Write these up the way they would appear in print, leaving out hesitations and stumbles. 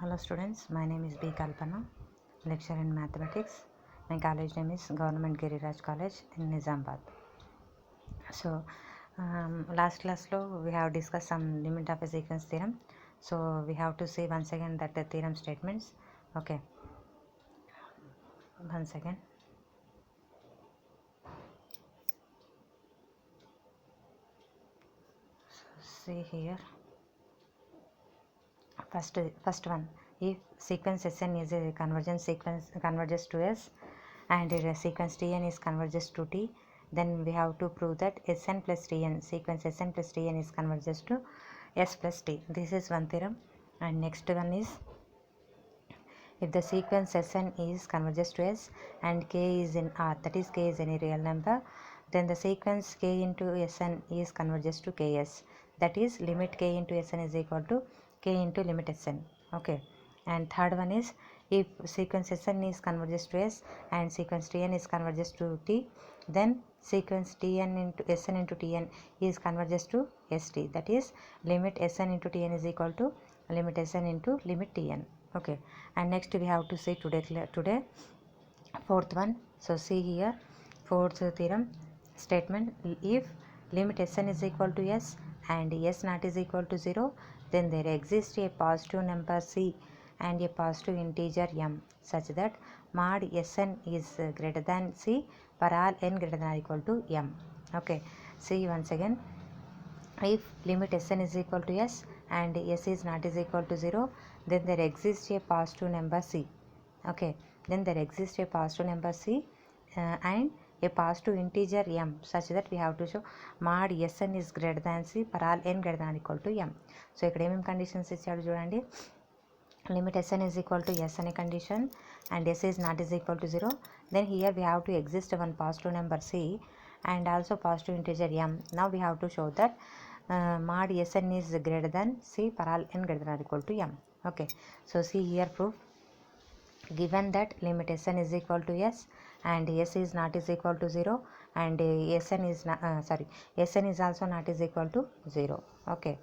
Hello students, my name is B. Kalpana, lecturer in mathematics. My college name is Government Giriraj College in Nizamabad. So, last class we have discussed some limit of a sequence theorem. So, we have to see once again that the theorem statements. Okay, once again. So, see here. First one, if sequence Sn is a convergent sequence converges to S and a sequence Tn is converges to T, then we have to prove that Sn plus Tn, sequence Sn plus Tn is converges to S plus T. This is one theorem. And next one is, if the sequence Sn is converges to S and K is in R, that is K is any real number, then the sequence K into Sn is converges to Ks, that is limit K into Sn is equal to K into limit Sn. Okay. And third one is, if sequence Sn is converges to S and sequence Tn is converges to T, then sequence Tn into Sn into Tn is converges to St, that is limit Sn into Tn is equal to limit Sn into limit Tn. Okay. And next we have to see today fourth one. So see here, fourth theorem statement, if limit Sn is equal to S and S not is equal to 0, then there exists a positive number C and a positive integer m such that mod Sn is greater than C for all n greater than or equal to m. Okay, see once again, if limit Sn is equal to S and S is not is equal to 0, then there exists a positive number C. Okay, then there exists a positive number C and a positive integer m such that we have to show mod Sn is greater than C for all n greater than or equal to m. So ఇక్కడ ఏమేమి conditions ఇచ్చాడు చూడండి, limit Sn is equal to S అనే condition and S is not is equal to 0, then here we have to exist one positive number C and also positive integer m. Now we have to show that mod Sn is greater than C for all n greater than or equal to m. Okay, so see here proof. Given that limit Sn is equal to S and S is not is equal to 0 and Sn is not, Sn is also not is equal to 0. Okay,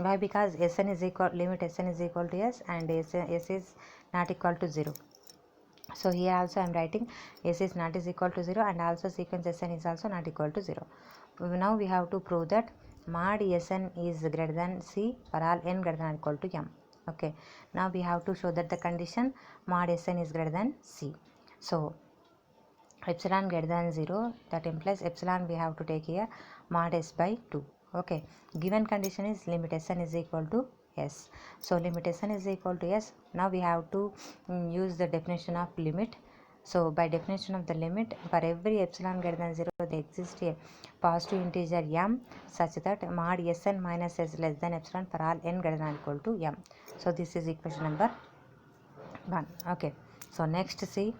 why? Because Sn is equal, limit Sn is equal to S and S is not equal to 0. So here also I am writing S is not is equal to 0 and also sequence Sn is also not equal to 0. Now we have to prove that mod Sn is greater than C for all n greater than or equal to m. Okay, now we have to show that the condition mod Sn is greater than C. So epsilon greater than 0, that implies epsilon we have to take here mod S by 2. Okay, given condition is limit Sn is equal to S. So limit Sn is equal to S. Now we have to use the definition of limit. So by definition of the limit, for every epsilon greater than 0 there exists a positive integer m such that mod Sn minus S less than epsilon for all n greater than or equal to m. So this is equation number 1. Okay, so next see,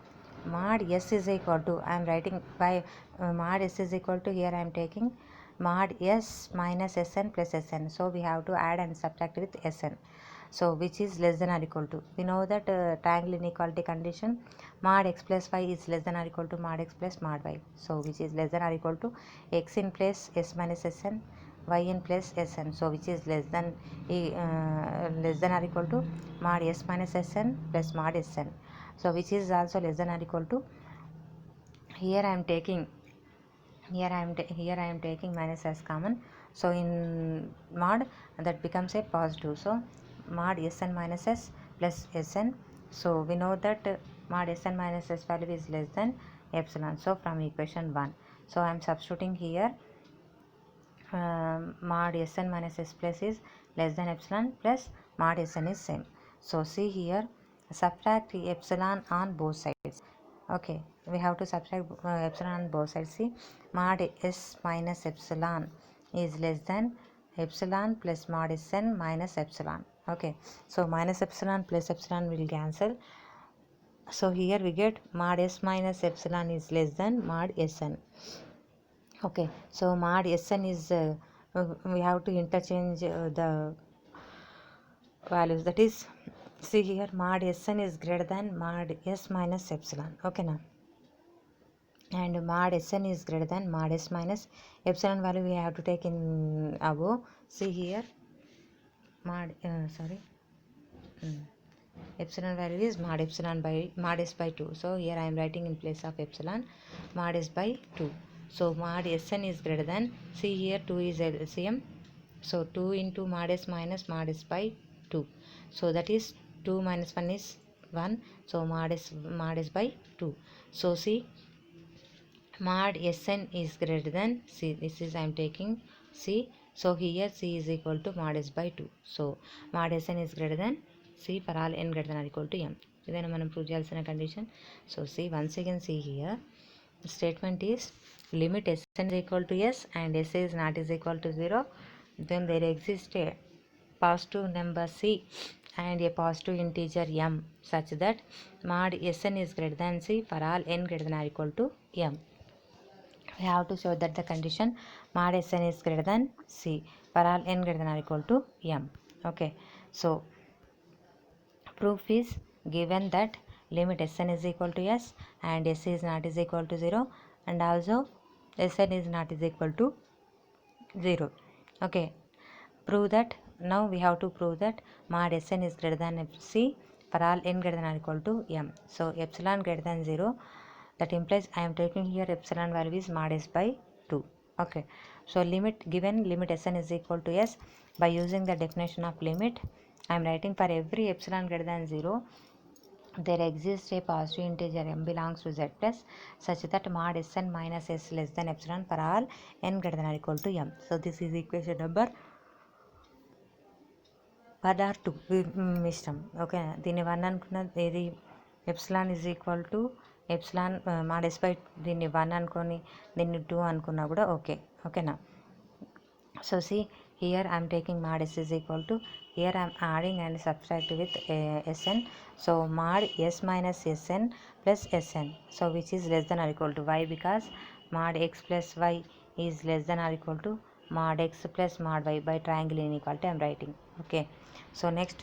mod S is equal to, I am writing by mod S is equal to, here I am taking mod S minus Sn plus Sn. So we have to add and subtract with Sn. So which is less than or equal to, we know that triangle inequality condition, mod x plus y is less than or equal to mod x plus mod y. So which is less than or equal to x in place S minus Sn, y in place Sn. So which is less than or equal to mod S minus Sn plus mod Sn. So which is also less than or equal to, here I am taking minus as common. So in mod that becomes a positive. So mod Sn minus S plus Sn. So we know that mod Sn minus S value is less than epsilon. So from equation 1. So I am substituting here mod Sn minus S plus is less than epsilon plus mod Sn is same. So see here, subtract epsilon on both sides. Okay, we have to subtract epsilon on both sides. See, mod S minus epsilon is less than epsilon plus mod Sn minus epsilon. Okay, so minus epsilon plus epsilon will cancel. So here we get mod S minus epsilon is less than mod Sn. Okay, so mod Sn is we have to interchange the values, that is, see here, mod Sn is greater than mod S minus epsilon. Okay now, and mod Sn is greater than mod S minus epsilon value we have to take in above. See here, mod epsilon value is mod epsilon by mod s by 2. So here I am writing in place of epsilon mod s by 2. So mod Sn is greater than, see here 2 is LCM, so 2 into mod s minus mod s by 2. So that is 2 minus 1 is 1. So mod s by 2. So see, mod Sn is greater than, see this is I am taking C. So here C is equal to mod s by 2. So mod Sn is greater than C for all n greater than or equal to m. Then మనం prove చేయాల్సిన condition. So see, once again see here, the statement is limit Sn is equal to S and S is not is equal to 0. Then there exists a positive number C and a positive integer m such that mod Sn is greater than C for all n greater than or equal to m. We have to show that the condition mod Sn is greater than C for all n greater than or equal to m. Okay, so proof is given that limit Sn is equal to S and S is not is equal to 0, and also Sn is not is equal to 0. Okay, prove that. Now we have to prove that mod Sn is greater than C for all n greater than or equal to m. So epsilon greater than 0, that implies I am taking here epsilon value is mod s by 2. Okay, so limit, given limit Sn is equal to S, by using the definition of limit I am writing for every epsilon greater than 0 there exists a positive integer m belongs to z plus such that mod Sn minus s less than epsilon for all n greater than or equal to m. So this is equation number 1 or 2 ఇష్టం. Okay, దీన్ని 1 అనుకున్న ఏది epsilon is equal to epsilon mod s by, దీన్ని 1 అనుకొని దీన్ని 2 అనుకున్నా కూడా okay. ఓకేనా? So see here I am taking mod s is equal to, here I am adding and subtract with Sn. So mod s minus Sn plus Sn, so which is less than or equal to, why? Because mod x plus y is less than or equal to mod x plus mod y. By triangle inequality I am writing. Okay, so next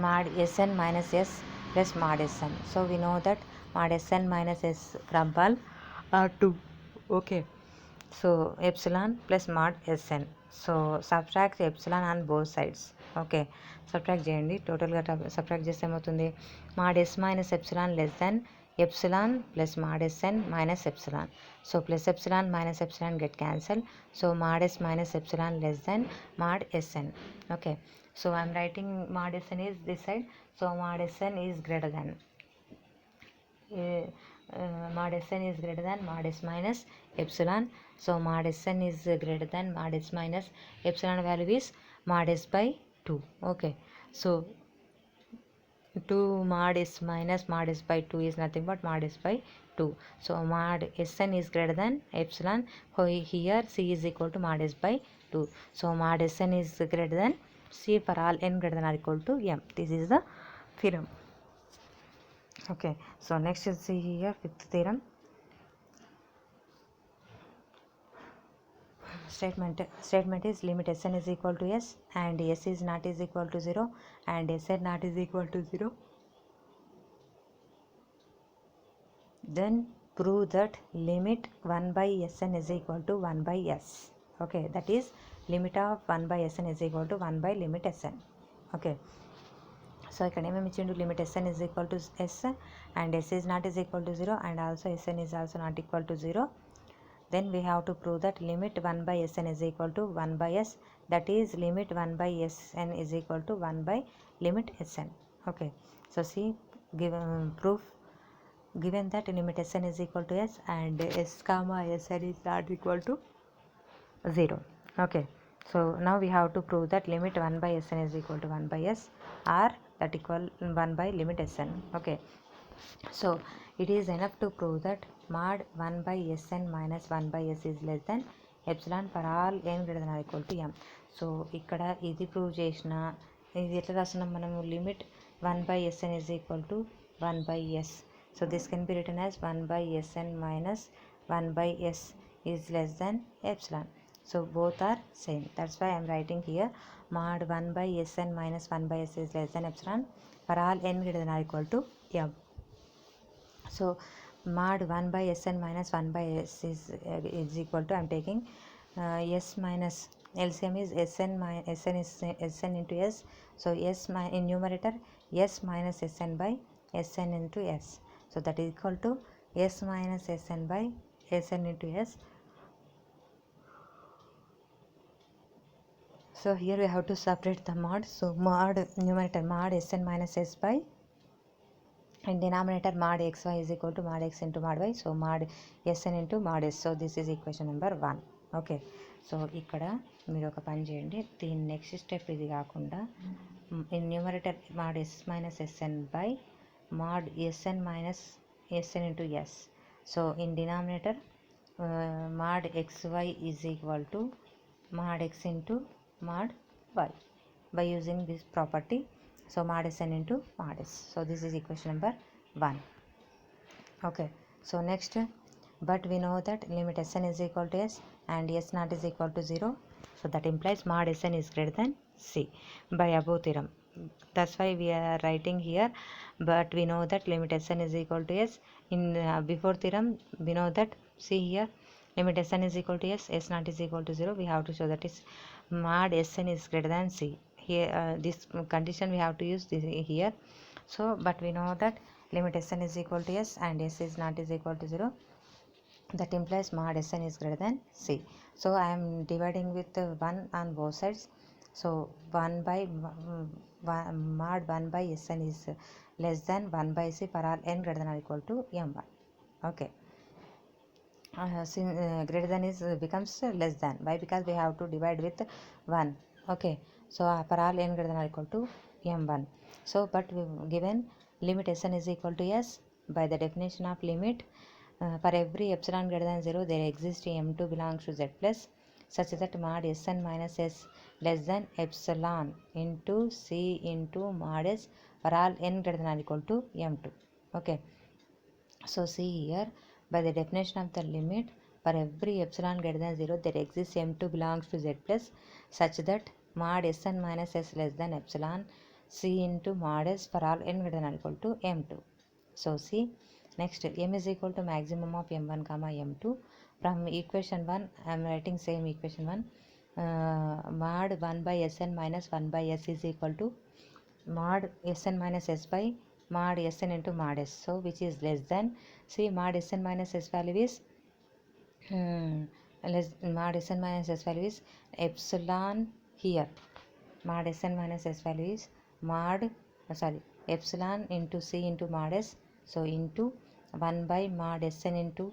mod Sn minus s plus mod Sn. So we know that mod Sn minus s from all are 2. Okay, so epsilon plus mod Sn. So subtract epsilon on both sides. Okay, subtract చేయండి. టోటల్గా subtract చేస్తే ఏమవుతుంది, mod s minus epsilon less than epsilon plus mod Sn minus epsilon. So plus epsilon minus epsilon get cancelled. So mod s minus epsilon less than mod Sn. Okay, so I am writing mod Sn is this side. So mod Sn is greater than mod Sn is greater than mod s minus epsilon. So mod Sn is greater than mod s minus epsilon value is mod s by 2. Okay, so 2 mod s minus mod s by 2 is nothing but mod s by 2. So mod Sn is greater than epsilon. Here C is equal to mod s by 2. So mod Sn is greater than C for all n greater than or equal to m. This is the theorem. Okay, so next is see here fifth theorem. Statement is limit Sn is equal to S and S is not is equal to 0 and Sn not is equal to 0. Then prove that limit 1 by Sn is equal to 1 by S. Okay, that is limit of 1 by Sn is equal to 1 by limit Sn. Okay, so ఇక్కడ ఏమేమి ఇచ్చిండు, limit Sn is equal to S and S is not is equal to 0 and also Sn is also not equal to 0. Then we have to prove that limit 1 by Sn is equal to 1 by S, that is limit 1 by Sn is equal to 1 by limit Sn. Okay, so see, given proof, given that limit Sn is equal to S and S comma Sn is not equal to 0. Okay, so now we have to prove that limit 1 by Sn is equal to 1 by S or that equal 1 by limit Sn. Okay, so it is enough to prove that mod 1 by Sn minus 1 by S is less than epsilon for all n greater than or equal to m. So ఇక్కడ ఇది prove చేసిన, ఇది ఎట్లా రాస్తున్నాం మనము, limit 1 by Sn is equal to 1 by S. So this can be written as 1 by Sn minus 1 by S is less than epsilon. So both are same. That's why I am writing here mod 1 by Sn minus 1 by S is less than epsilon for all n greater than or equal to m. So mod 1 by Sn minus 1 by S is equal to, I am taking S minus LCM is Sn is Sn into S. So in numerator S minus Sn by Sn into S. So that is equal to S minus Sn by Sn into S. So here we have to separate the mod. So mod numerator mod Sn minus S by, and denominator mod xy is equal to mod x into mod y. So mod Sn into mod S. So this is equation number 1. Okay, so ఇక్కడ మీరు ఒక పని చేయండి. దీని next step ఇది కాకుండా in numerator mod S minus SN by mod SN minus SN into S. So in denominator mod xy is equal to mod x into mod y by using this property. So mod Sn into mod S. So this is equation number 1. Okay, so next, but we know that limit Sn is equal to S and S naught is equal to 0. So that implies mod Sn is greater than C by above theorem. That's why we are writing here, but we know that limit Sn is equal to S. In before theorem we know that, see here, limit Sn is equal to S, S naught is equal to 0. We have to show that is mod Sn is greater than C. Here this condition we have to use this here. So but we know that limit Sn is equal to S and S is not is equal to 0. That implies mod Sn is greater than C. So I am dividing with 1 on both sides. So 1 by mod 1 by Sn is less than 1 by C for all n greater than or equal to m1. Okay, greater than is becomes less than. Why? Because we have to divide with 1. Okay, so for all n greater than or equal to m1. So but we given limit Sn is equal to S, by the definition of limit, for every epsilon greater than 0 there exists m2 belongs to Z plus, such that mod Sn minus S less than epsilon into C into mod S for all n greater than or equal to m2. Okay, so see here, by the definition of the limit, for every epsilon greater than 0 there exists m2 belongs to Z plus, such that mod Sn minus S less than epsilon C into mod S for all n greater than or equal to m2. So see, next, m is equal to maximum of m1 comma m2. From equation 1 I am writing same equation 1. Mod 1 by Sn minus 1 by S is equal to mod Sn minus S by mod Sn into mod S. So which is less than, see, mod Sn minus S value is mod Sn minus S value is epsilon here. Mod Sn minus S value is epsilon into C into mod S. So into 1 by mod Sn into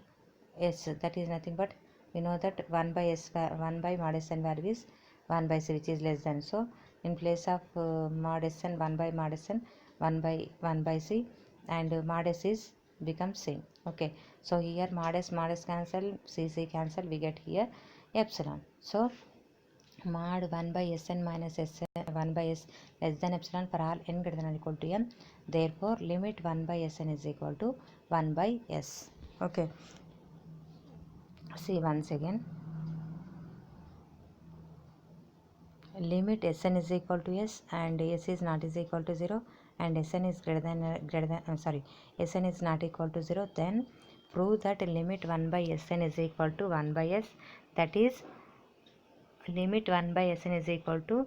S, that is nothing but, we know that 1 by mod Sn value is 1 by C, which is less than. So in place of mod Sn 1 by mod Sn 1 by C, and mod S is becomes same. Okay, so here mod S cancel, C cancel, we get here epsilon. So mod 1 by Sn minus S 1 by S less than epsilon for all n greater than or equal to m. Therefore limit 1 by Sn is equal to 1 by S. Okay, see once again, limit Sn is equal to S and S is not is equal to 0 and Sn is Sn is not equal to 0, then prove that limit 1 by Sn is equal to 1 by S. That is, limit 1 by Sn is equal to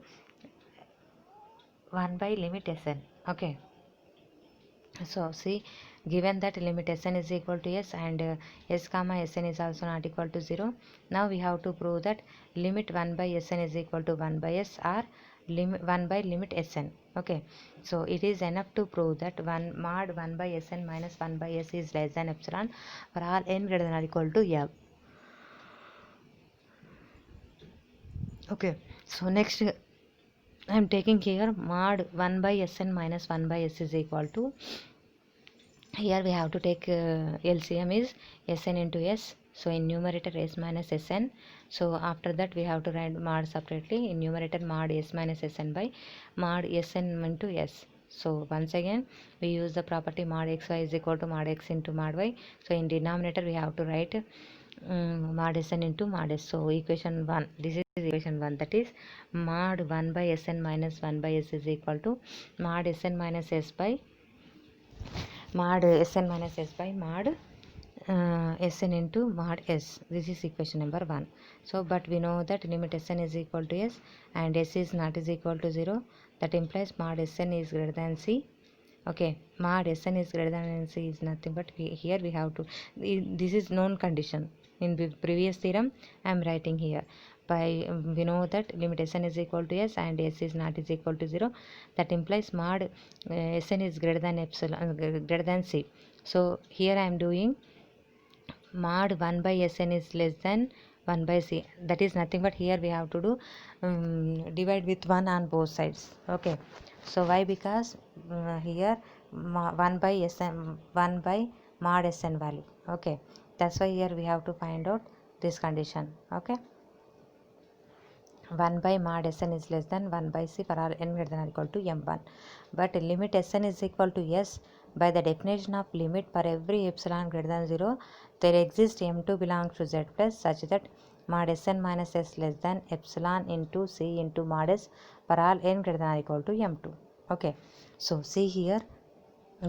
1 by limit Sn. Okay, so see, given that limit Sn is equal to S and S comma Sn is also not equal to 0, now we have to prove that limit 1 by Sn is equal to 1 by S or 1 by limit Sn. Okay, so it is enough to prove that mod 1 by Sn minus 1 by S is less than epsilon for all n greater than or equal to m. Okay, so next I am taking here mod 1 by Sn minus 1 by S is equal to, here we have to take LCM is Sn into S. So in numerator S minus Sn. So after that we have to write mod separately. In numerator mod S minus Sn by mod Sn into S. So once again we use the property mod xy is equal to mod x into mod y. So in denominator we have to write mod Sn into mod S. So equation 1, this is equation 1, that is mod 1 by Sn minus 1 by S is equal to mod Sn minus S by mod Sn minus S by mod Sn into mod s. This is equation number 1. So but we know that limit Sn is equal to s and s is not is equal to 0. That implies mod Sn is greater than c. Okay, mod Sn is greater than c is nothing but here we have to, this is known condition. In the previous theorem I am writing here. By we know that limit Sn is equal to s and s is not is equal to 0. That implies mod Sn is greater than epsilon, greater than c. So here I am doing mod 1 by Sn is less than 1 by c. That is nothing but here we have to do divide with 1 on both sides. Okay, so why? Because here 1 by Sn, 1 by mod Sn value. Okay, that's why here we have to find out this condition. Okay, 1 by mod Sn is less than 1 by c for all n greater than or equal to m1. But limit Sn is equal to s. By the definition of limit for every epsilon greater than 0, there exists m2 belongs to z plus such that mod Sn minus s less than epsilon into c into mod s for all n greater than or equal to m2. Okay, so see here,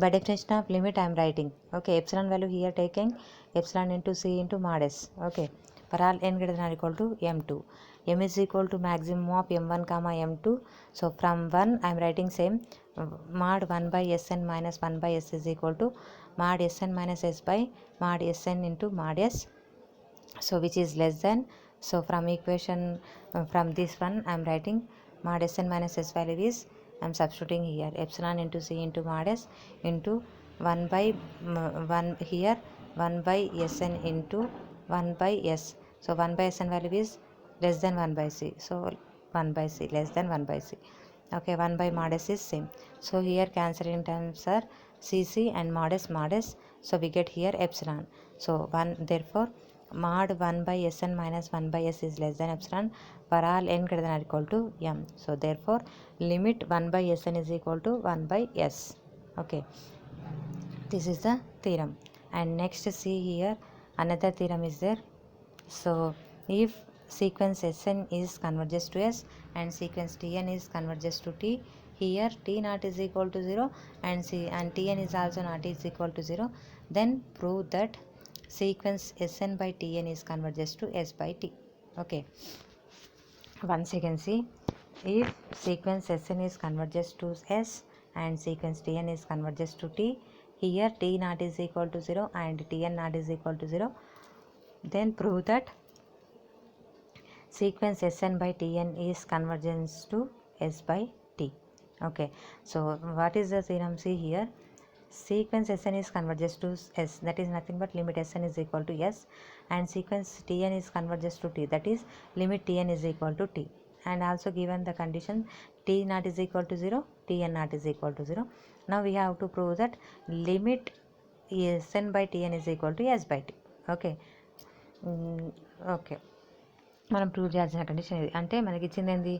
by definition of limit I am writing. Okay, epsilon value here taking epsilon into c into mod s. Okay, for all n greater than or equal to m2. M is equal to maximum of m1 comma m2. So from 1 I am writing same, mod 1 by Sn minus 1 by s is equal to mod Sn minus s by mod Sn into mod s. So which is less than, so from equation from this one I am writing mod Sn minus s value is, I am substituting here epsilon into c into mod s into 1 by 1 here 1 by Sn into 1 by s. So 1 by Sn value is less than 1 by c, so 1 by c less than 1 by c. Okay, 1 by mod s is same. So here cancelling terms are cc and mod s, so we get here epsilon. So 1, therefore mod 1 by Sn minus 1 by s is less than epsilon for all n greater than or equal to m. So therefore limit 1 by Sn is equal to 1 by s. Okay, this is the theorem. And next see here another theorem is there. So if sequence Sn is converges to s and sequence Tn is converges to t, here t not is equal to 0 and Tn is also not is equal to 0, then prove that sequence Sn by Tn is converges to s by t. Okay, once again see, if sequence Sn is converges to s and sequence Tn is converges to t, here t not is equal to 0 and Tn not is equal to 0, then prove that sequence Sn by Tn is convergence to s by t. Okay, so what is the theorem? See here, sequence Sn is converges to s, that is nothing but limit Sn is equal to s, and sequence Tn is converges to t, that is limit Tn is equal to t. And also given the condition t not is equal to 0, Tn not is equal to 0. Now we have to prove that limit Sn by Tn is equal to s by t. Okay, okay, మనం prove చేయాల్సిన condition ఇది. అంటే మనకి ఇచ్చింది ఏంది,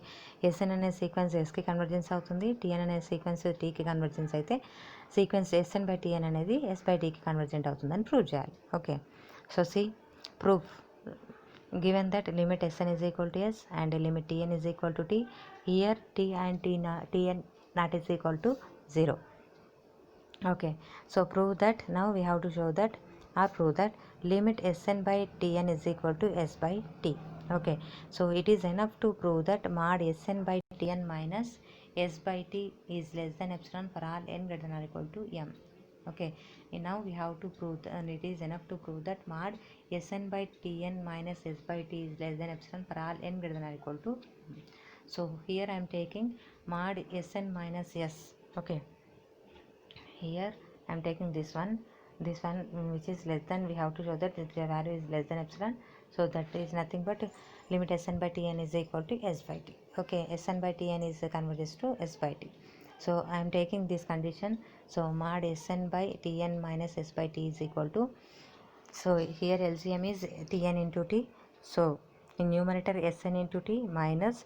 SN అనే sequence ఎస్కి convergence అవుతుంది, టీఎన్ అనే సీక్వెన్స్ టీకి కన్వర్జెన్స్ అయితే సీక్వెన్స్ ఎస్ఎన్ బై టీఎన్ అనేది ఎస్ బై టీకి కన్వర్జెంట్ అవుతుందని ప్రూవ్ చేయాలి. Okay, so see proof given that limit Sn is equal to s and limit Tn is equal to t, here t and Tn not is equal to 0. Okay, so prove that, now we have to show that or prove that limit Sn by Tn is equal to s by t. Okay, so it is enough to prove that mod Sn by Tn minus s by t is less than epsilon for all n greater than or equal to m. Okay, and now we have to prove and it is enough to prove that mod Sn by Tn minus s by t is less than epsilon for all n greater than or equal to m. So here I am taking mod Sn minus s. Okay, here I am taking this one which is less than, we have to show that the value is less than epsilon, so that is nothing but limit Sn by Tn is equal to s by t. Okay, Sn by Tn is converges to s by t. So I am taking this condition, so mod Sn by Tn minus s by t is equal to, so here LCM is Tn into t, so in numerator Sn into t minus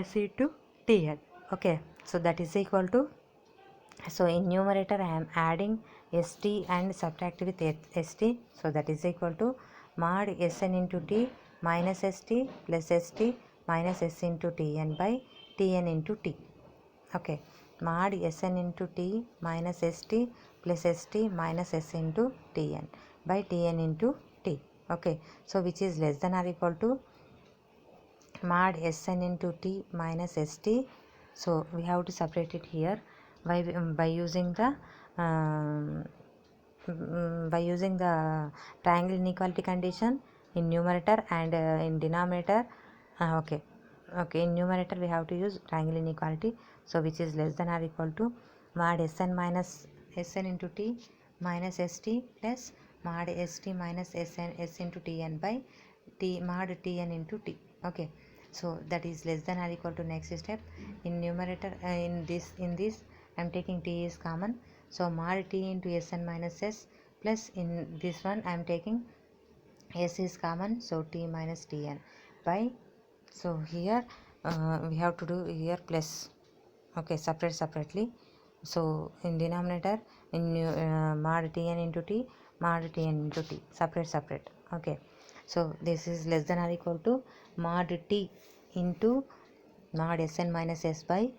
s into Tn. Okay, so that is equal to, so in numerator I am adding st and subtract with st, so that is equal to mod Sn into t minus st plus st minus s into Tn by Tn into t. Okay, mod Sn into T minus St plus St minus S into Tn by Tn into T. Okay, so which is less than or equal to mod Sn into T minus St. So we have to separate it here by using the triangle inequality condition in numerator and in denominator. Okay, in numerator we have to use triangle inequality, so which is less than or equal to mod Sn minus Sn into T minus St plus mod St minus Sn S into Tn by T mod Tn into T. Okay, so that is less than or equal to next step in numerator. In this I am taking T is common, so mod T into Sn minus S plus in this one I am taking S is common, so T minus Tn by, so here we have to do here plus. Okay, separately. So in denominator in mod Tn into T mod Tn into T, separate. Okay, so this is less than or equal to mod T into mod Sn minus S by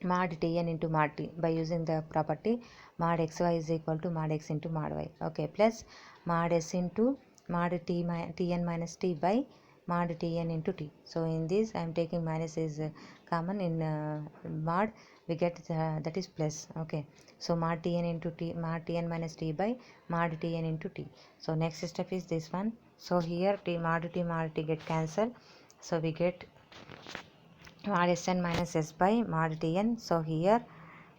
mod Tn into mod T by using the property mod xy is equal to mod x into mod y. Okay, plus mod S into mod Tn minus T by mod Tn into T. So in this I am taking minus is common, in mod we get that is plus. Okay, so mod Tn into T mod Tn minus T by mod Tn into T. So next step is this one. So here T mod T get cancelled, so we get mod Sn minus S by mod Tn. So here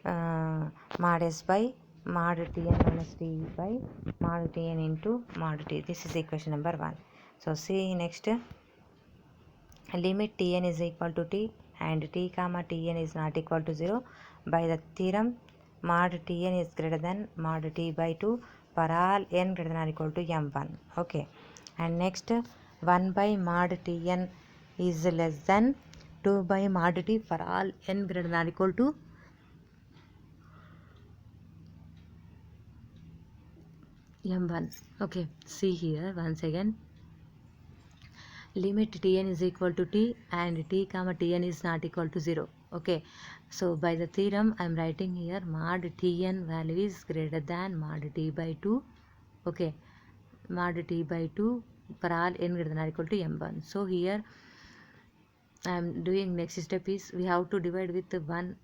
mod S by mod Tn minus T by mod Tn into mod T. This is equation number 1. So see next, limit Tn is equal to T and T comma Tn is not equal to 0 by the theorem mod Tn is greater than mod T by 2 for all n greater than or equal to m1. Okay, and next 1 by mod Tn is less than 2 by mod T for all n greater than or equal to m1. Okay, see here once again, limit Tn is equal to T and T comma Tn is not equal to 0. Okay, so by the theorem I am writing here mod Tn value is greater than mod T by 2. Okay, mod T by 2 for all n greater than or equal to m1. So here I am doing next step is we have to divide with 1.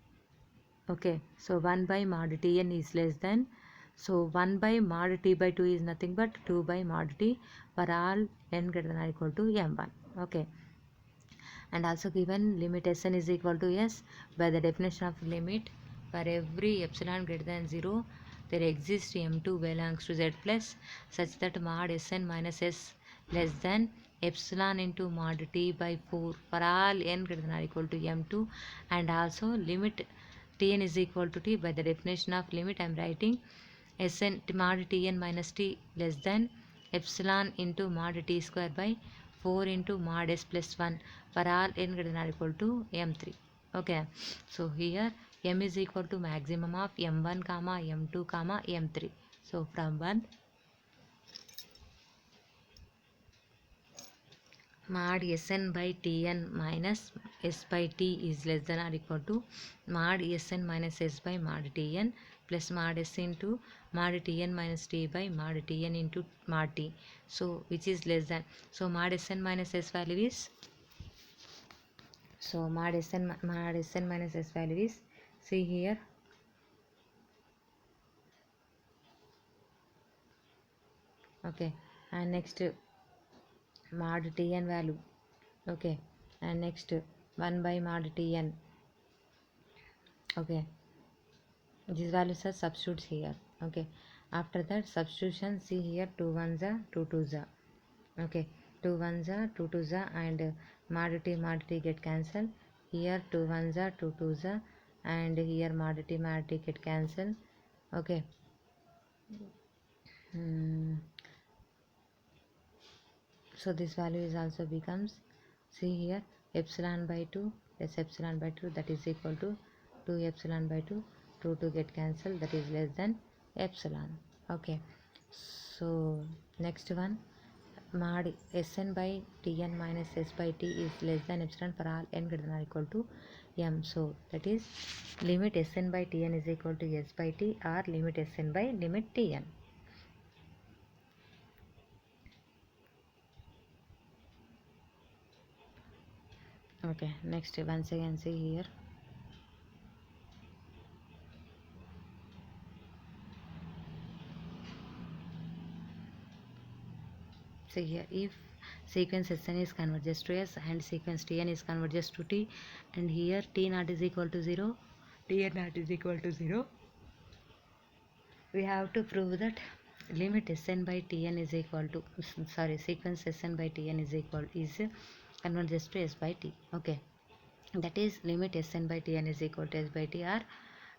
Okay, so 1 by mod Tn is less than, so 1 by mod T by 2 is nothing but 2 by mod T for all n greater than or equal to m1. Okay, and also given limit Sn is equal to S by the definition of limit, for every epsilon greater than 0 there exists m2 belongs to Z plus such that mod Sn minus S less than epsilon into mod T by 4 for all n greater than or equal to m2, and also limit Tn is equal to T by the definition of limit I am writing Sn mod Tn minus T less than epsilon into mod T square by 4 into mod S plus 1 for all n greater than or equal to m3. Okay, so here m is equal to maximum of m1 comma m2 comma m3. So from 1 mod Sn by Tn minus S by T is less than or equal to mod Sn minus S by mod Tn plus mod S into mod Tn minus T by mod Tn into mod T. So which is less than, so mod Sn minus S value is, so mod Sn minus S value is, see here, okay, and next mod Tn value. Okay, and next 1 by mod Tn. Okay, these values are substitutes here. Okay, after that substitution, see here 2 1s are 2 2s are. Okay, 2 1s are 2 2s are, and mod T get cancelled. Here 2 1s are 2 2s are, and here mod T get cancelled. Okay, so this value is also becomes, see here, epsilon by 2 plus epsilon by 2, that is equal to 2 epsilon by 2, 2 get cancelled, that is less than epsilon. Okay, so next one, mod Sn by Tn minus S by T is less than epsilon for all n greater than or equal to m. So that is limit Sn by Tn is equal to S by T or limit Sn by limit Tn. Okay, next once again see here. So here, if sequence Sn is converges to S and sequence Tn is converges to T, and here T naught is equal to 0, Tn naught is equal to 0, we have to prove that limit Sn by Tn is equal to, sorry, sequence Sn by Tn is converges to S by T. Okay, that is limit Sn by Tn is equal to S by T, or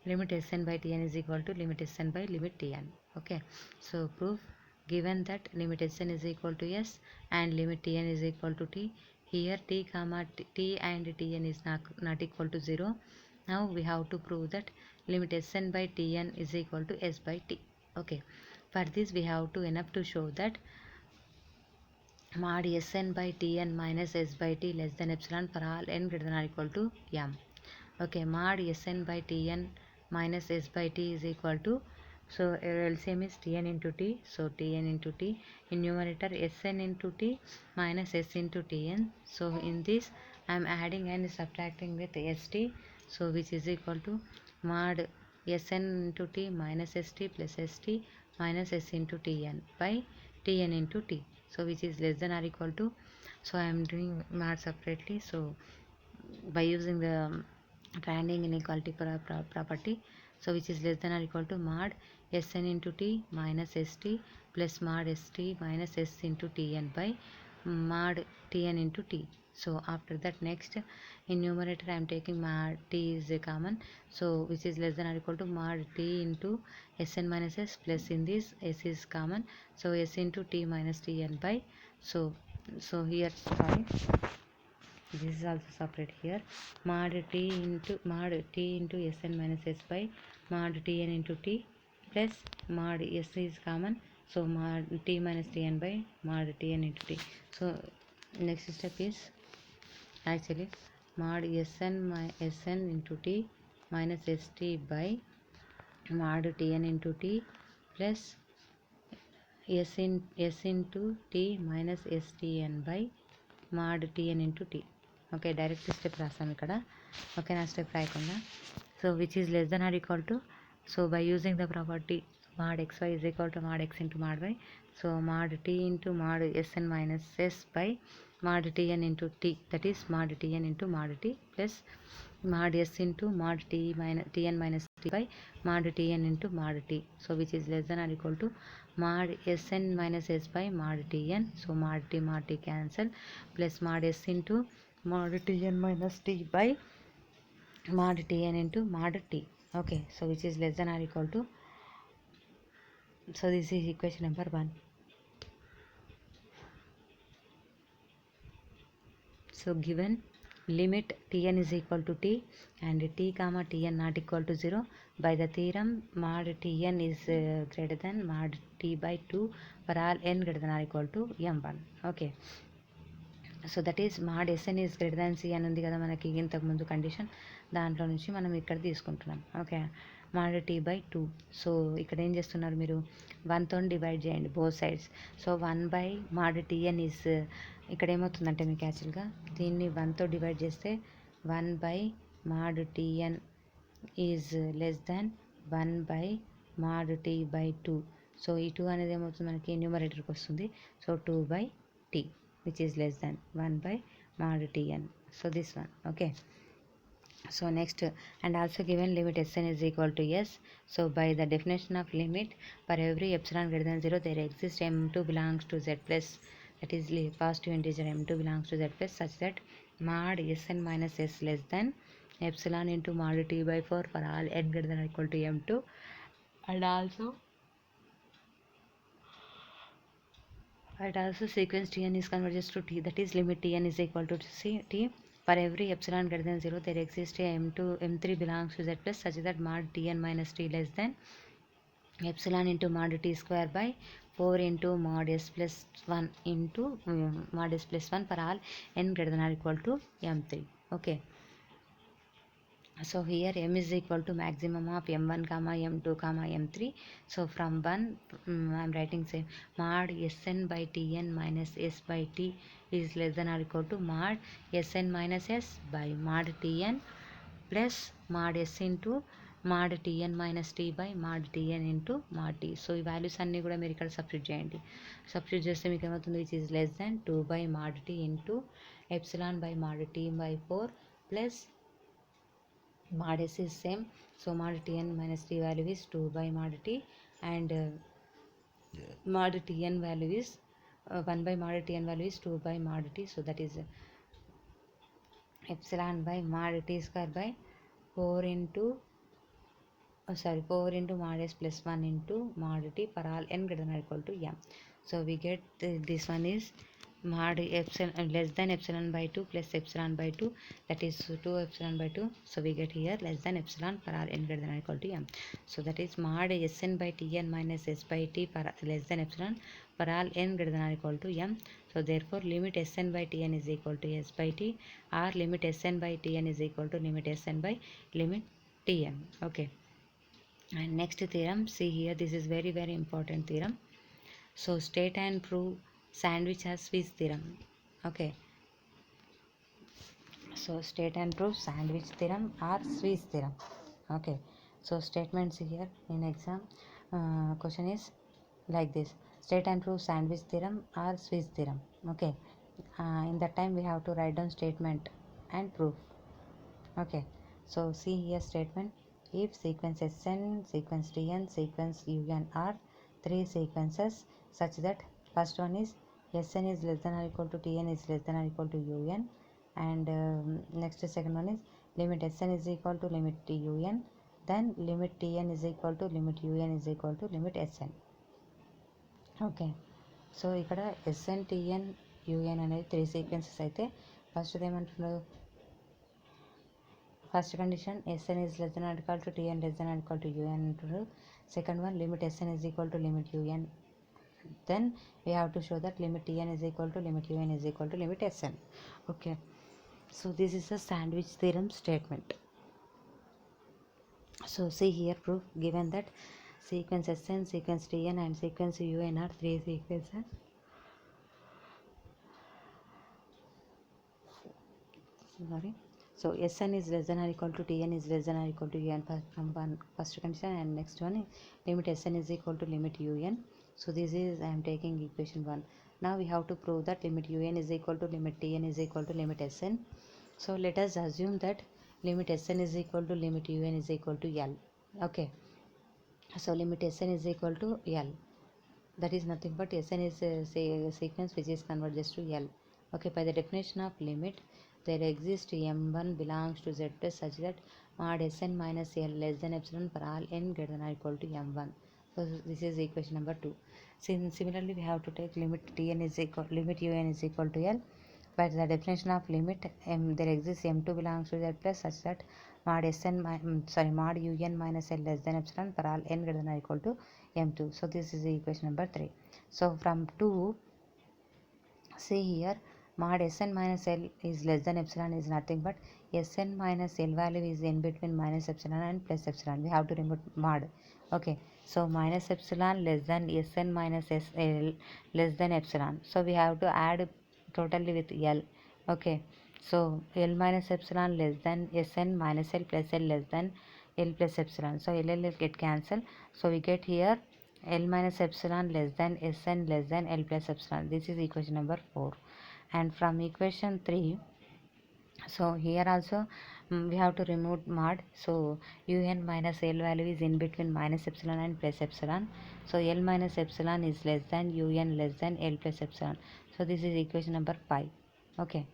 limit Sn by Tn is equal to limit Sn by limit Tn. Okay, so proof, given that limit Sn is equal to S and limit Tn is equal to T, here T comma T and Tn is not equal to 0. Now we have to prove that limit Sn by Tn is equal to S by T. Okay, for this we have to enough to show that mod Sn by Tn minus S by T less than epsilon for all n greater than or equal to m. Okay, mod Sn by Tn minus S by T is equal to, so LCM is Tn into T, so Tn into T, in numerator Sn into T minus S into Tn. So in this I am adding and subtracting with St, so which is equal to mod Sn into T minus St plus St minus S into Tn by Tn into T, so which is less than or equal to, so I am doing mod separately. So by using the rounding inequality property, so which is less than or equal to mod Sn into T minus St plus mod St minus S into Tn by mod Tn into T. So after that, next in numerator I am taking mod T is a common, so which is less than or equal to mod T into Sn minus S, plus in this S is common, so S into T minus Tn by, so here, sorry, this is also separate here, mod T into Sn minus S by mod Tn into T plus mod S is common, so mod T minus Tn by mod Tn into T. So next step is actually mod Sn into T minus St by mod Tn into T plus S into T minus Stn by mod Tn into T. Okay, direct step రాస్తాం ఇక్కడ, okay, నా step రాయకుండా. So which is less than or equal to, so by using the property mod xy is equal to mod x into mod y, so mod t into mod Sn minus S by mod Tn into T, that is mod Tn into mod T plus mod S into mod Tn minus T by mod Tn into mod T, so which is less than or equal to mod Sn minus S by mod Tn, so mod T cancel, plus mod S into mod Tn minus T by mod Tn into mod T. Okay, so which is less than or equal to, so this is equation number 1. So given limit Tn is equal to T and T comma Tn not equal to 0, by the theorem mod Tn is greater than mod T by 2 for all n greater than or equal to m1. Okay, so that is mod Sn is greater than C అని ఉంది కదా మనకి ఇంతకుముందు condition, దాంట్లో నుంచి మనం ఇక్కడ తీసుకుంటున్నాం. Okay, mod T by 2, so ఇక్కడ ఏం చేస్తున్నారు మీరు, 1తో డివైడ్ చేయండి both sides, so 1 by mod Tn is, ఇక్కడ ఏమవుతుందంటే మీకు యాక్చువల్గా దీన్ని 1తో డివైడ్ చేస్తే 1 by mod Tn is less than 1 by mod T by 2, so ఈ 2 అనేది ఏమవుతుంది మనకి న్యూమరేటర్కి వస్తుంది, so 2 by T which is less than 1 by mod Tn, so this one. Okay, so next, and also given limit Sn is equal to S, so by the definition of limit, for every epsilon greater than 0 there exists m2 belongs to Z plus, that is positive integer m2 belongs to Z plus, such that mod Sn minus S less than epsilon into mod T by 4 for all n greater than or equal to m2, and also sequence Tn is converges to T, that is limit Tn is equal to T, for every epsilon greater than 0 there exists a m3 belongs to Z plus, such that mod Tn minus T less than epsilon into mod T square by 4 into mod S plus 1 into mod S plus 1 for all n greater than or equal to m3. Okay, So here m is equal to maximum of m1 comma m2 comma m3. So from 1 I am writing same mod Sn by Tn minus S by T is less than or equal to mod Sn minus S by mod Tn plus mod S into mod Tn minus T by mod Tn into mod T. So ఈ values అన్నీ కూడా మీరు ఇక్కడ substitute చేయండి. Substitute చేస్తే మీకు ఏమవుతుంది, which is less than 2 by mod T into epsilon by mod T by 4 plus mod S is same, so mod Tn minus T value is 2 by mod T, and mod Tn value is 1 by mod Tn value is 2 by mod T, so that is epsilon by mod T square by 4 into 4 into mod S plus 1 into mod T for all n greater than or equal to m. So we get this one is mod epsilon less than epsilon by 2 plus epsilon by 2, that is 2 epsilon by 2. So we get here less than epsilon for all n greater than or equal to m. So that is mod Sn by Tn minus S by T for less than epsilon for all n greater than or equal to m. So therefore limit Sn by Tn is equal to S by T, or limit Sn by Tn is equal to limit Sn by limit Tn. Okay. And next theorem, see here, this is very very important theorem. So state and prove sandwich or Swiss theorem. Okay, so state and prove sandwich theorem or Swiss theorem. Okay, so statements here in exam question is like this: state and prove sandwich theorem or Swiss theorem. Okay, in that time we have to write down statement and proof. Okay, so see here statement: if sequence Sn, sequence Tn, sequence Un are three sequences such that first one is Sn is less than or equal to Tn is less than or equal to Un, and next second one is limit Sn is equal to limit Un, then limit Tn is equal to limit Un is equal to limit Sn. Okay, so ఇక్కడ SN TN UN అనేది three sequences అయితే first ఏమంటున్నారు, first condition Sn is less than or equal to Tn less than or equal to Un అంటున్నారు. Second one limit Sn is equal to limit Un, then we have to show that limit Tn is equal to limit Un is equal to limit Sn. Okay, so this is a sandwich theorem statement. So see here proof, given that sequence Sn, sequence Tn and sequence Un are three sequences. Sorry. So Sn is less than or equal to Tn is less than or equal to Un from one first condition, and next one is limit Sn is equal to limit Un. So this is I am taking equation 1. Now we have to prove that limit Un is equal to limit Tn is equal to limit Sn. So let us assume that limit Sn is equal to limit Un is equal to L. Okay, so limit Sn is equal to L, that is nothing but Sn is a sequence which is converges to L. Okay, by the definition of limit, there exists m1 belongs to z plus such that mod Sn minus L less than epsilon for all n greater than or equal to m1. So this is equation number 2. Similarly, we have to take limit Tn is equal limit Un is equal to L. By the definition of limit, there exists m2 belongs to z plus such that mod mod Un minus L less than epsilon for all n greater than or equal to m2. So this is the equation number 3. So from 2, see here, mod Sn minus L is less than epsilon is nothing but Sn minus L value is in between minus epsilon and plus epsilon. We have to remove mod. Okay, so minus epsilon less than Sn minus L less than epsilon. So we have to add totally with L. Okay, so L minus epsilon less than Sn minus L plus L less than L plus epsilon. So L get cancelled. So we get here L minus epsilon less than Sn less than L plus epsilon. This is equation number 4. And from equation 3, so here also we have to remove mod. So Un minus L value is in between minus epsilon and plus epsilon. So L minus epsilon is less than Un less than L plus epsilon. So this is equation number 5. Okay,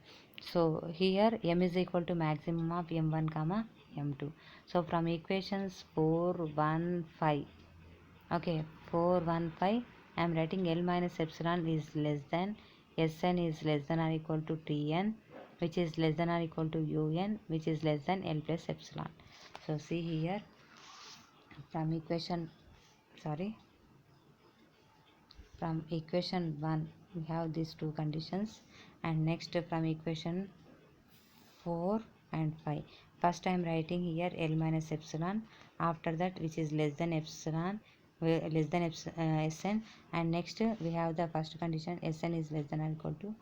so here m is equal to maximum of m1 comma m2. So from equations 4, 1, 5. Okay, 4, 1, 5, I am writing L minus epsilon is less than Sn is less than or equal to Tn, which is less than or equal to Un, which is less than L plus epsilon. So see here from equation from equation 1 we have these two conditions, and next from equation 4 and phi. First I am writing here L minus epsilon, after that which is less than epsilon, less than Sn, and next we have the first condition, Sn is less than or equal to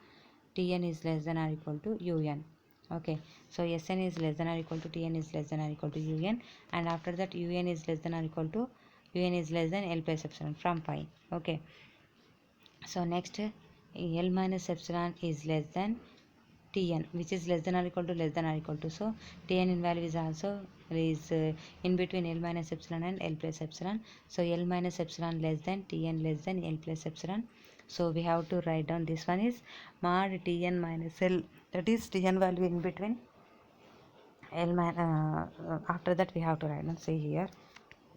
Tn is less than or equal to Un. Okay, so Sn is less than or equal to Tn is less than or equal to Un, and after that Un is less than or equal to L plus epsilon from phi. Okay, so next L minus epsilon is less than Tn, which is less than or equal to so Tn in value is also in between L minus epsilon and L plus epsilon. So L minus epsilon less than Tn less than L plus epsilon. So we have to write down this one is mod Tn minus L, that is Tn value in between after that we have to write down. See here,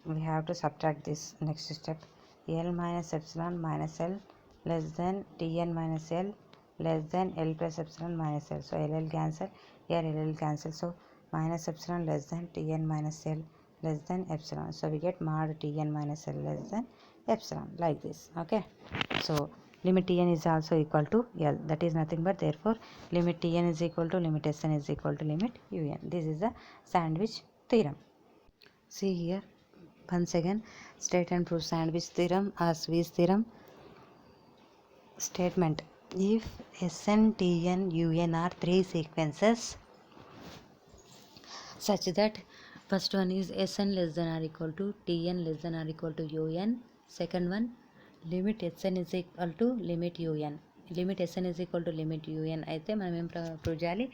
we have to subtract this next step. L minus epsilon minus L less than Tn minus L less than L plus epsilon minus L. So LL cancel, here LL cancel. So minus epsilon less than Tn minus L less than epsilon. So we get mod Tn minus L less than epsilon, like this. Okay, so limit Tn is also equal to L, that is nothing but therefore limit Tn is equal to limit Sn is equal to limit Un. This is the sandwich theorem. See here, once again, state and prove sandwich theorem or Swiss theorem. Statement: if Sn, Tn, Un are three sequences such that first one is Sn less than or equal to Tn less than or equal to Un. Second one, limit Sn is equal to limit Un. Limit Sn is equal to limit Un అయితే మనం ఏం prove చేయాలి,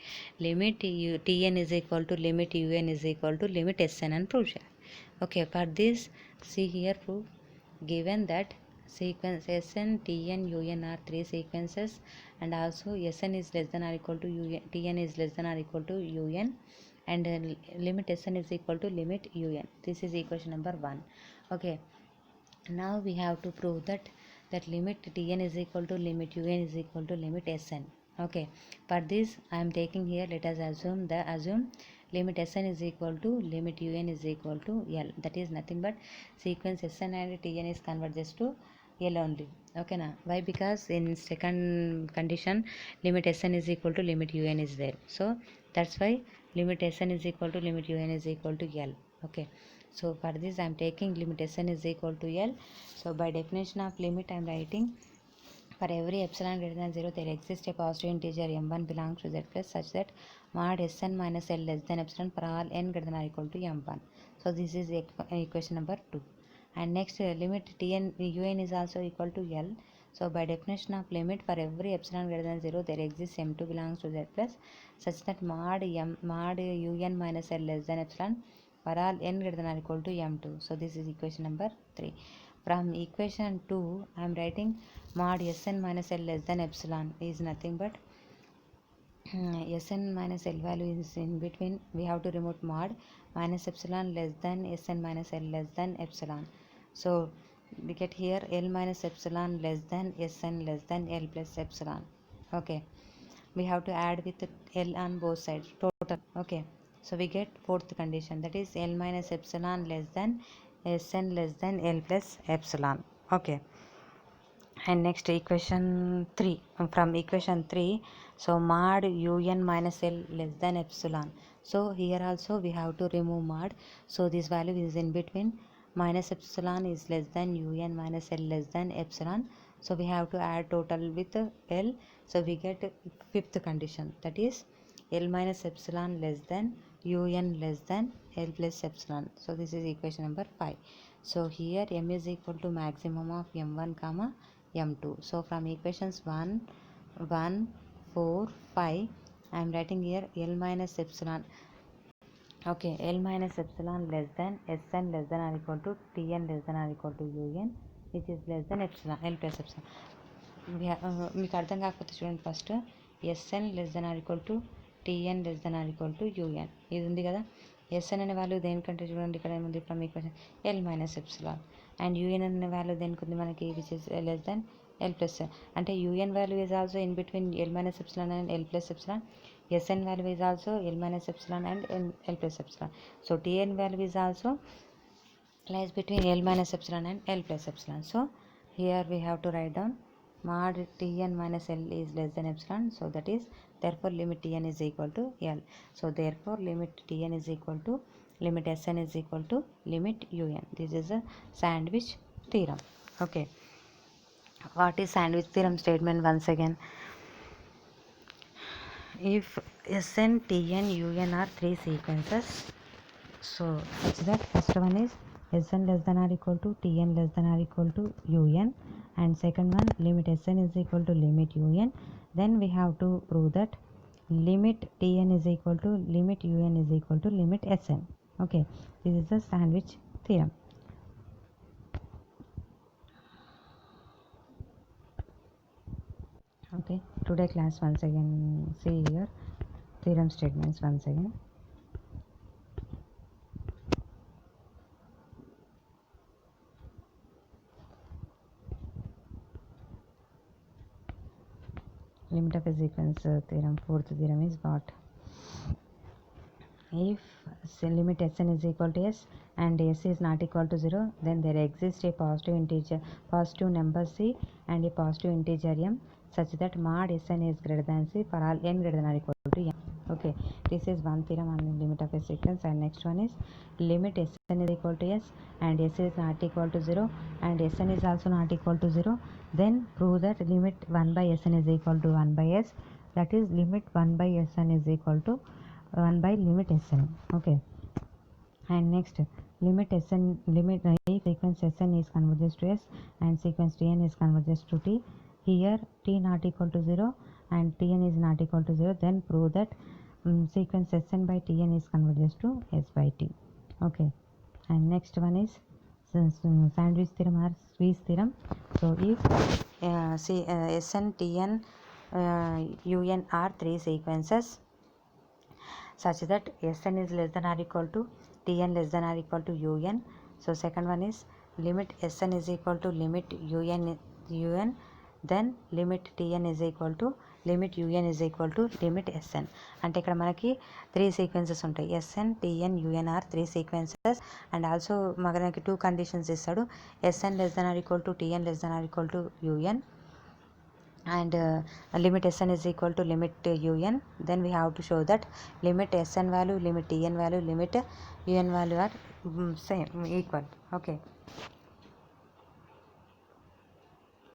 limit Tn is equal to limit Un is equal to limit Sn అని prove చేయాలి. Okay, for this, see here proof, given that sequence Sn, Tn, Un are three sequences and also Sn is less than or equal to Un, Tn is less than or equal to Un, and limit Sn is equal to limit Un. This is equation number 1. Okay, now we have to prove that limit Tn is equal to limit Un is equal to limit Sn. Okay, for this I am taking here, let us assume limit Sn is equal to limit Un is equal to L, that is nothing but sequence Sn and Tn is converges to L only. Okay na, why? Because in second condition limit Sn is equal to limit Un is there, so that's why limit Sn is equal to limit Un is equal to L. Okay, so for this I am taking limit Sn is equal to L. So by definition of limit I am writing, for every epsilon greater than 0 there exists a positive integer m1 belongs to Z plus such that mod Sn minus L less than epsilon for all n greater than or equal to m1. So this is equation number 2. And next limit Tn Un is also equal to L. So by definition of limit, for every epsilon greater than 0 there exists m2 belongs to Z plus such that mod Un minus L less than epsilon for all n greater than or equal to m2. So this is equation number 3. From equation 2 I am writing mod Sn minus L less than epsilon is nothing but Sn minus L value is in between, we have to remove mod minus epsilon less than Sn minus L less than epsilon. So we get here L minus epsilon less than Sn less than L plus epsilon. Okay, we have to add with L on both sides total. Okay, so we get fourth condition, that is L minus epsilon less than Sn less than L plus epsilon. Okay, and next equation 3, from equation 3, so mod Un minus L less than epsilon. So here also we have to remove mod, so this value is in between, minus epsilon is less than Un minus L less than epsilon. So we have to add total with L. So we get fifth condition, that is L minus epsilon less than Un less than L plus epsilon. So this is equation number 5. So here m is equal to maximum of m1 comma m2. So from equations 1, 1, 4, 5 I am writing here L minus epsilon. Okay, L minus epsilon less than Sn less than or equal to Tn less than or equal to Un which is less than epsilon, L plus epsilon. మీకు అర్థం కాకపోతే చూడండి, first Sn less than or equal to Tn less than or equal to Un ఇది ఉంది కదా. Sn అనే value దేనికంటే చూడండి ఇక్కడ ఏముంది, from equation L minus epsilon, and Un అనే వాల్యూ దేనికి ఉంది మనకి, which is less than L plus, అంటే Un value is also in between L minus epsilon and L plus epsilon. Sn value is also L minus epsilon and L plus epsilon. So Tn value is also lies between L minus epsilon and L plus epsilon. So here we have to write down mod Tn minus L is less than epsilon, so that is therefore limit Tn is equal to L. So therefore limit Tn is equal to limit Sn is equal to limit Un. This is a sandwich theorem. Okay, what is sandwich theorem statement? Once again, if Sn, Tn, Un are three sequences, so such that first one is Sn less than or equal to Tn less than or equal to Un, and second one limit Sn is equal to limit Un. Then we have to prove that limit Tn is equal to limit Un is equal to limit Sn. Okay, this is the sandwich theorem. Okay, today class once again, see here theorem statements once again. Limit of a sequence theorem, fourth theorem is what? If limit Sn is equal to S and S is not equal to 0, then there exists a positive number C and a positive integer M, such that mod Sn is greater than C for all n greater than or equal to M. Okay, this is one theorem on the limit of a sequence. And next one is limit Sn is equal to S and S is not equal to 0 and Sn is also not equal to 0. Then prove that limit 1 by Sn is equal to 1 by S, that is limit 1 by Sn is equal to 1 by limit Sn. Okay, and next limit Sn, limit if sequence Sn is converges to S and sequence Tn is converges to T, here T not equal to 0 and Tn is not equal to 0, then prove that sequence Sn by Tn is converges to S by T. Okay, and next one is sandwich theorem or squeeze theorem. So if Sn, Tn, Un are three sequences such that Sn is less than or equal to Tn less than or equal to Un. So second one is limit Sn is equal to limit Un, then limit Tn is equal to limit Un is equal to limit Sn. అంటే ఇక్కడ మనకి three sequences ఉంటాయి. Sn, Tn, Un are three sequences and also మనకి two conditions ఇస్తాడు. Sn less than or equal to Tn less than or equal to Un, and limit Sn is equal to limit Un. Then we have to show that limit Sn value, limit Tn value, limit Un value are same, equal. Okay.